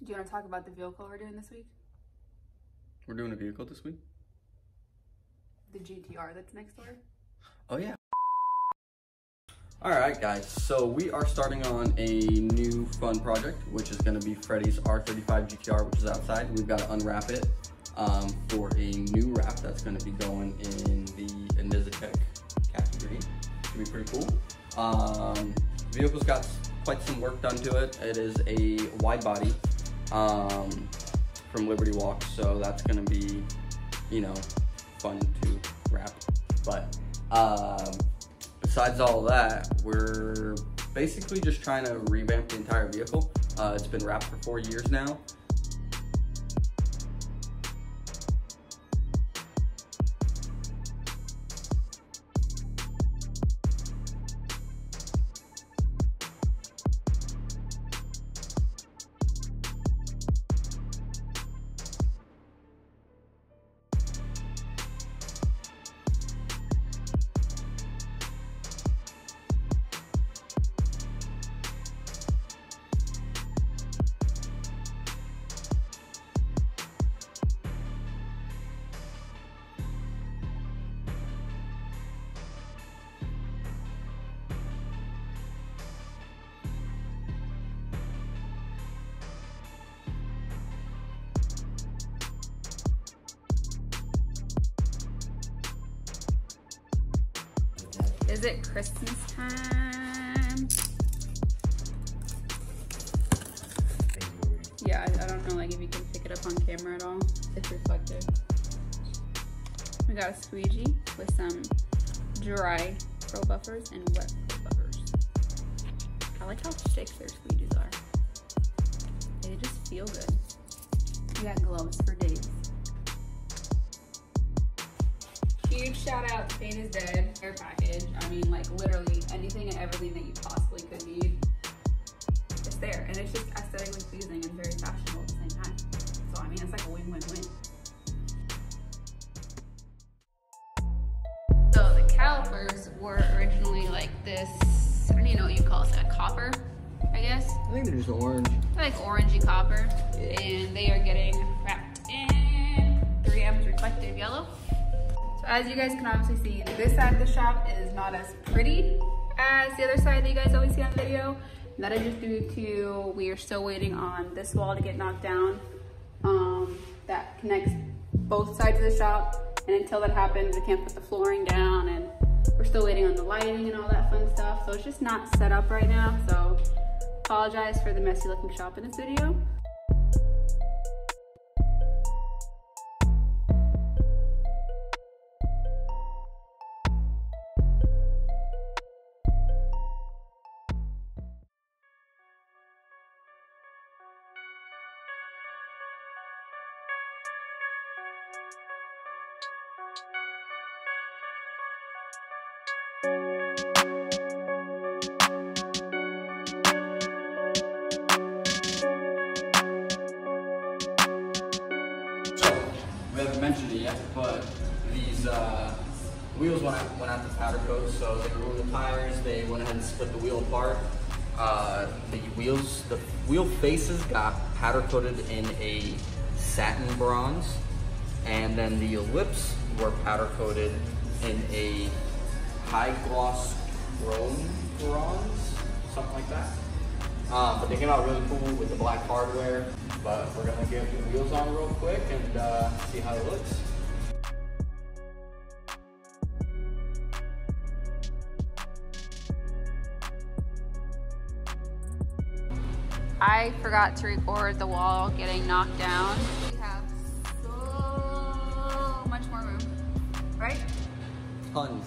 Do you want to talk about the vehicle we're doing this week? We're doing a vehicle this week? The GTR that's next door? Oh yeah. Alright guys, so we are starting on a new fun project, which is going to be Freddie's R35 GTR, which is outside. We've got to unwrap it for a new wrap that's going to be going in the Inozetek Khaki green. Should be pretty cool. The vehicle's got quite some work done to it. It is a wide body from Libertywalk, so that's going to be, you know, fun to wrap. But besides all of that, we're basically just trying to revamp the entire vehicle. It's been wrapped for 4 years now. Is it Christmas time? Yeah, I don't know like if you can pick it up on camera at all. It's reflective. We got a squeegee with some dry pro buffers and wet pro buffers. I like how thick their squeegees are. They just feel good. We got gloves for days. Huge shout out to Paint is Dead care package. I mean, like literally anything and everything that you possibly could need, it's there, and it's just aesthetically pleasing and very fashionable at the same time. So I mean, it's like a win-win-win. So the calipers were originally like this. I don't even know what you call it, like a copper, I guess. I think they're just orange. They're like orangey copper, yeah. And they are getting wrapped in 3M's reflective yellow. As you guys can obviously see, this side of the shop is not as pretty as the other side that you guys always see on the video. And that is just due to we are still waiting on this wall to get knocked down that connects both sides of the shop. And until that happens, we can't put the flooring down, and we're still waiting on the lighting and all that fun stuff. So it's just not set up right now. So apologize for the messy looking shop in this video. We haven't mentioned it yet, but these wheels went out to powder coat, so they removed the tires, they went ahead and split the wheel apart. The wheel faces got powder coated in a satin bronze, and then the lips were powder coated in a high gloss chrome bronze, something like that. But they came out really cool with the black hardware. But we're gonna get the wheels on real quick and see how it looks. I forgot to record the wall getting knocked down. We have so much more room, right? Tons.